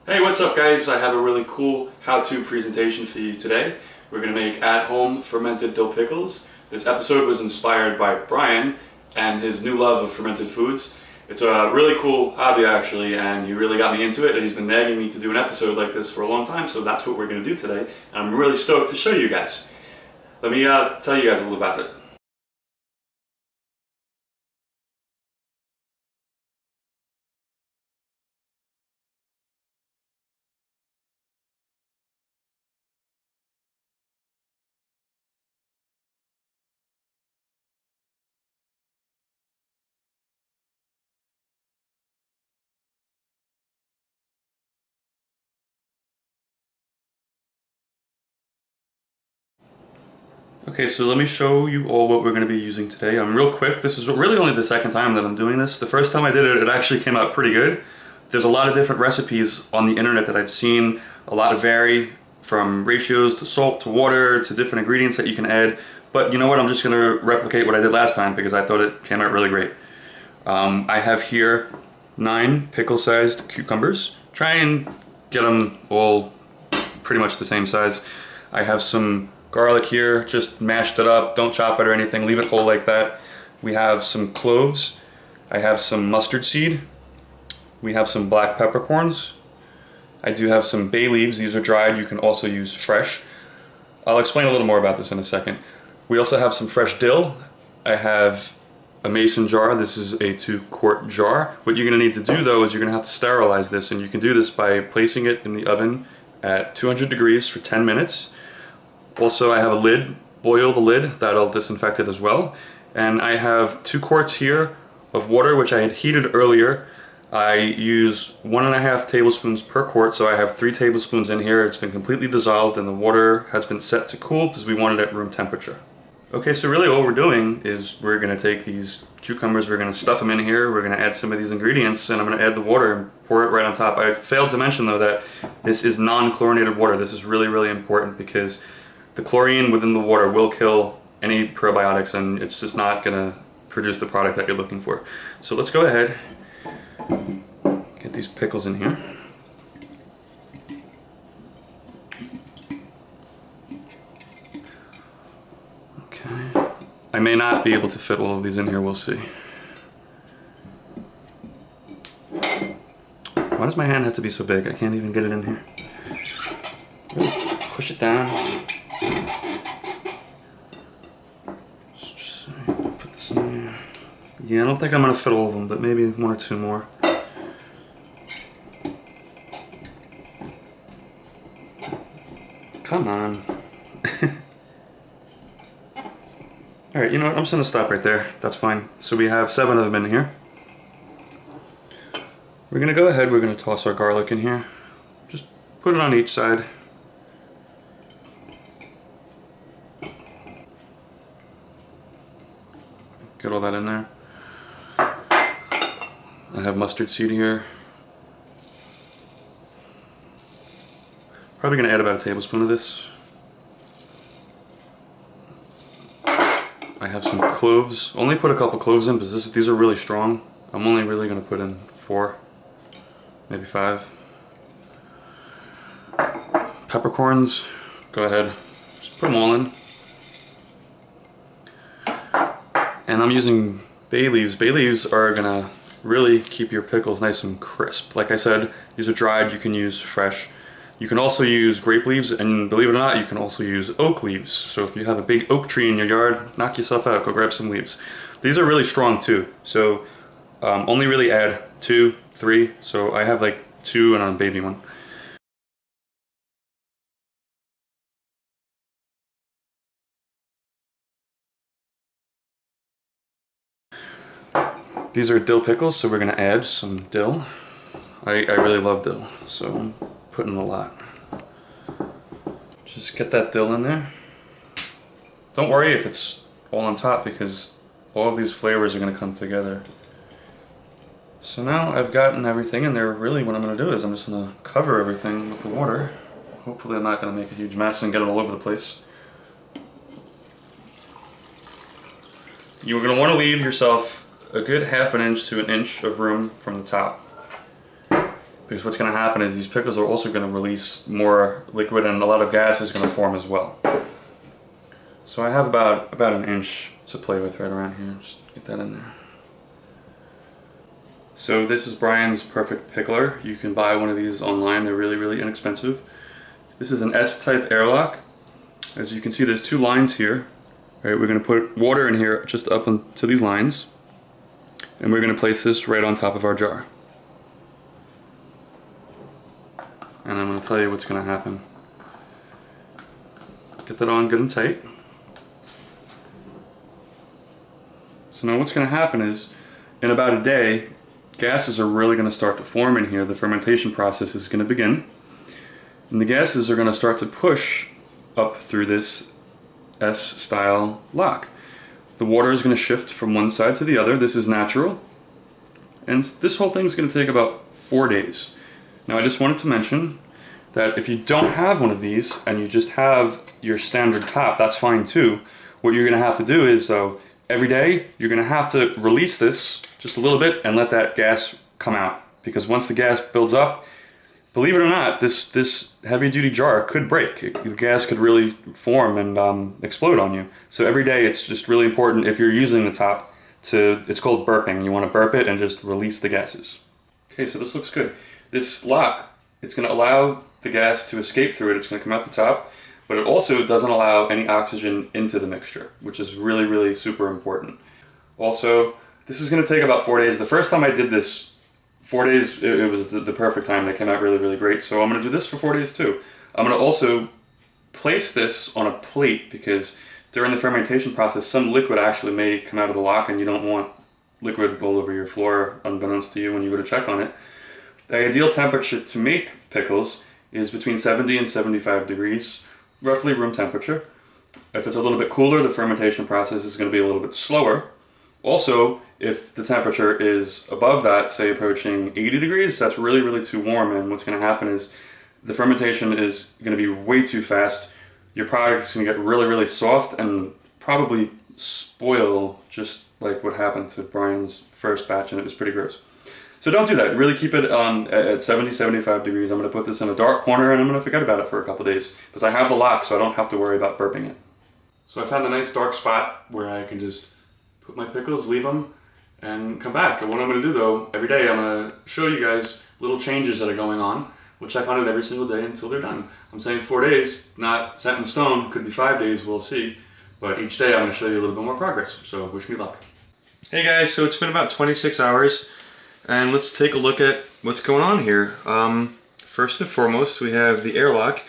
Hey, what's up guys? I have a really cool how-to presentation for you today. We're going to make at-home fermented dill pickles. This episode was inspired by Brian and his new love of fermented foods. It's a really cool hobby actually, and he really got me into it, and he's been nagging me to do an episode like this for a long time, so that's what we're going to do today. And I'm really stoked to show you guys. Let me tell you guys a little about it. Okay, so let me show you all what we're going to be using today. Real quick, this is really only the second time that I'm doing this. The first time I did it, it actually came out pretty good. There's a lot of different recipes on the internet that I've seen. A lot vary from ratios to salt to water to different ingredients that you can add. But you know what, I'm just going to replicate what I did last time because I thought it came out really great. I have here 9 pickle-sized cucumbers. Try and get them all pretty much the same size. I have some garlic here, just mashed it up, don't chop it or anything, leave it whole like that. We have some cloves, I have some mustard seed, we have some black peppercorns, I do have some bay leaves, these are dried, you can also use fresh. I'll explain a little more about this in a second. We also have some fresh dill. I have a mason jar, this is a 2-quart jar. What you're going to need to do though is you're going to have to sterilize this, and you can do this by placing it in the oven at 200 degrees for 10 minutes. Also, I have a lid, boil the lid, that'll disinfect it as well. And I have 2 quarts here of water, which I had heated earlier. I use 1.5 tablespoons per quart, so I have 3 tablespoons in here. It's been completely dissolved and the water has been set to cool because we want it at room temperature. Okay, so really all we're doing is we're going to take these cucumbers, we're going to stuff them in here, we're going to add some of these ingredients, and I'm going to add the water and pour it right on top. I failed to mention though that this is non-chlorinated water. This is really, really important because the chlorine within the water will kill any probiotics, and it's just not going to produce the product that you're looking for. So let's go ahead, get these pickles in here. Okay. I may not be able to fit all of these in here, we'll see. Why does my hand have to be so big? I can't even get it in here. Push it down. Put this in there. Yeah, I don't think I'm going to fit all of them, but maybe 1 or 2 more. Come on. Alright, you know what, I'm just going to stop right there. That's fine. So we have 7 of them in here. We're going to go ahead, we're going to toss our garlic in here. Just put it on each side. Get all that in there. I have mustard seed here. Probably going to add about a tablespoon of this. I have some cloves. Only put a couple cloves in because these are really strong. I'm only really going to put in 4, maybe 5. Peppercorns, go ahead, just put them all in. And I'm using bay leaves. Bay leaves are going to really keep your pickles nice and crisp. Like I said, these are dried, you can use fresh. You can also use grape leaves, and believe it or not, you can also use oak leaves. So if you have a big oak tree in your yard, knock yourself out, go grab some leaves. These are really strong too, so only really add 2, 3, so I have like 2 and a baby one. These are dill pickles, so we're going to add some dill. I really love dill, so I'm putting a lot. Just get that dill in there. Don't worry if it's all on top because all of these flavors are going to come together. So now I've gotten everything in there. Really what I'm going to do is I'm just going to cover everything with the water. Hopefully I'm not going to make a huge mess and get it all over the place. You're going to want to leave yourself a good 1/2 inch to 1 inch of room from the top. because what's going to happen is these pickles are also going to release more liquid and a lot of gas is going to form as well. So I have about an inch to play with right around here. Just get that in there. So this is Brian's Perfect Pickler. You can buy one of these online. They're really, really inexpensive. This is an S-type airlock. As you can see, there's two lines here. All right, we're going to put water in here just up into these lines. And we're going to place this right on top of our jar. And I'm going to tell you what's going to happen. Get that on good and tight. So now what's going to happen is, in about a day, gases are really going to start to form in here. The fermentation process is going to begin. And the gases are going to start to push up through this S-style lock. The water is going to shift from one side to the other. This is natural. And this whole thing is going to take about 4 days. Now I just wanted to mention that if you don't have one of these and you just have your standard top, that's fine too. What you're going to have to do is, though, every day you're going to have to release this just a little bit and let that gas come out. Because once the gas builds up, believe it or not, this heavy-duty jar could break. The gas could really form and explode on you. So every day it's just really important, if you're using the top, it's called burping. You want to burp it and just release the gases. Okay, so this looks good. This lock, it's going to allow the gas to escape through it. It's going to come out the top. But it also doesn't allow any oxygen into the mixture, which is really, really super important. Also, this is going to take about 4 days. The first time I did this, 4 days, it was the perfect time. They came out really, really great. So I'm going to do this for 4 days too. I'm going to also place this on a plate because during the fermentation process, some liquid actually may come out of the lock and you don't want liquid all over your floor, unbeknownst to you when you go to check on it. The ideal temperature to make pickles is between 70 and 75 degrees. Roughly room temperature. If it's a little bit cooler, the fermentation process is going to be a little bit slower. Also, if the temperature is above that, say approaching 80 degrees, that's really, really too warm, and what's going to happen is the fermentation is going to be way too fast. Your product is going to get really, really soft and probably spoil, just like what happened to Brian's first batch, and it was pretty gross. So don't do that. Really keep it at 70, 75 degrees. I'm going to put this in a dark corner and I'm going to forget about it for a couple days because I have the lock, so I don't have to worry about burping it. So I found a nice dark spot where I can just put my pickles, leave them, and come back. And what I'm going to do though, every day I'm going to show you guys little changes that are going on. We'll check on it every single day until they're done. I'm saying 4 days, not set in stone. Could be 5 days, we'll see. But each day I'm going to show you a little bit more progress. So wish me luck. Hey guys, so it's been about 26 hours. And let's take a look at what's going on here. First and foremost, we have the airlock.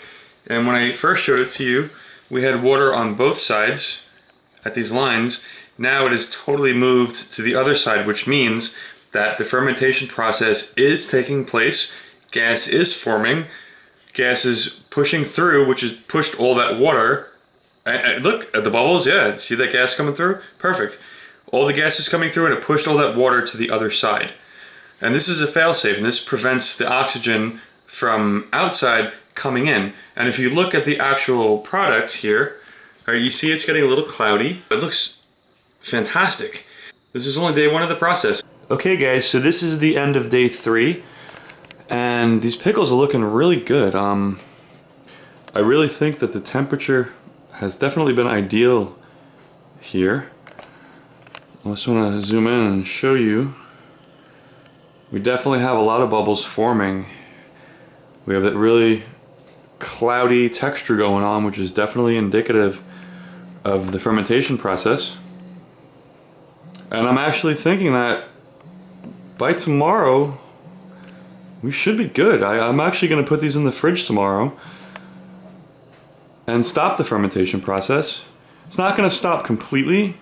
And when I first showed it to you, we had water on both sides at these lines. Now it is totally moved to the other side, which means that the fermentation process is taking place. Gas is forming. Gas is pushing through, which has pushed all that water. Look at the bubbles, yeah, see that gas coming through? Perfect. All the gas is coming through and it pushed all that water to the other side. And this is a failsafe, and this prevents the oxygen from outside coming in. And if you look at the actual product here, you see it's getting a little cloudy. It looks fantastic. This is only day 1 of the process. Okay guys, so this is the end of day 3. And these pickles are looking really good. I really think that the temperature has definitely been ideal here. I just want to zoom in and show you. We definitely have a lot of bubbles forming. We have that really cloudy texture going on, which is definitely indicative of the fermentation process. And I'm actually thinking that by tomorrow, we should be good. I'm actually going to put these in the fridge tomorrow and stop the fermentation process. It's not going to stop completely,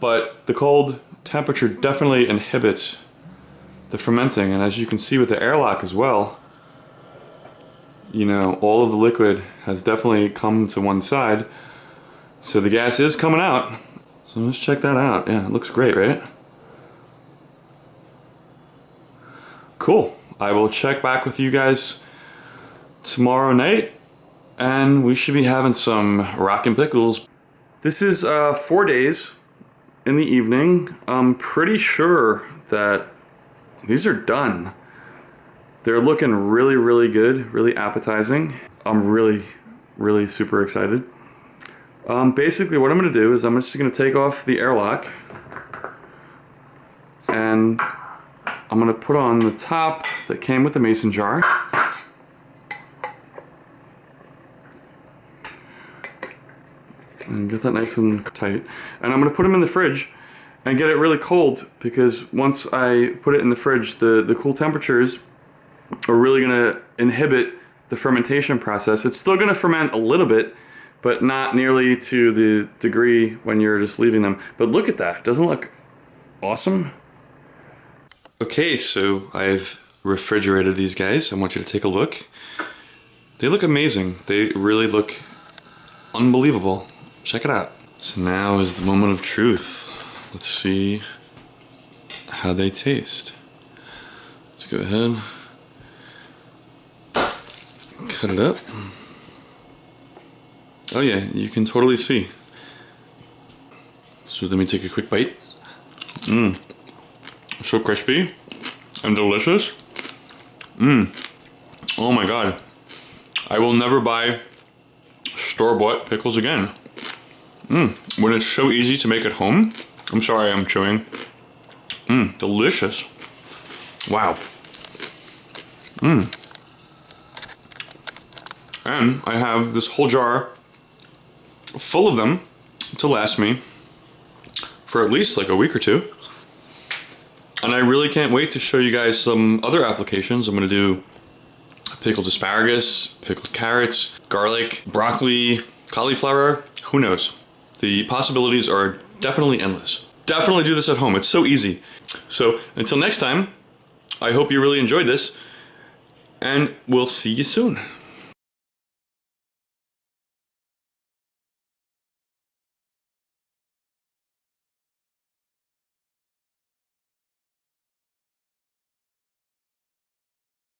but the cold temperature definitely inhibits the fermenting, and as you can see with the airlock as well, you know, all of the liquid has definitely come to one side, so the gas is coming out. So let's check that out. Yeah, it looks great, right? Cool. I will check back with you guys tomorrow night, and we should be having some rockin' pickles. This is 4 days in the evening. I'm pretty sure that these are done. They're looking really, really good, really appetizing. I'm really super excited. Basically what I'm gonna do is I'm just gonna take off the airlock and I'm gonna put on the top that came with the mason jar. And get that nice and tight. And I'm gonna put them in the fridge and get it really cold, because once I put it in the fridge, the cool temperatures are really gonna inhibit the fermentation process. It's still gonna ferment a little bit, but not nearly to the degree when you're just leaving them. But look at that, doesn't it look awesome? Okay, so I've refrigerated these guys. I want you to take a look. They look amazing. They really look unbelievable. Check it out. So now is the moment of truth. Let's see how they taste. Let's go ahead, cut it up. Oh yeah, you can totally see. So let me take a quick bite. Mmm, so crispy and delicious. Mmm, oh my god. I will never buy store-bought pickles again. Mmm, when it's so easy to make at home. I'm sorry, I'm chewing. Mmm, delicious. Wow. Mmm. And I have this whole jar full of them to last me for at least like a week or two. And I really can't wait to show you guys some other applications. I'm gonna do pickled asparagus, pickled carrots, garlic, broccoli, cauliflower, who knows? The possibilities are definitely endless. Definitely do this at home, it's so easy. So until next time, I hope you really enjoyed this, and we'll see you soon.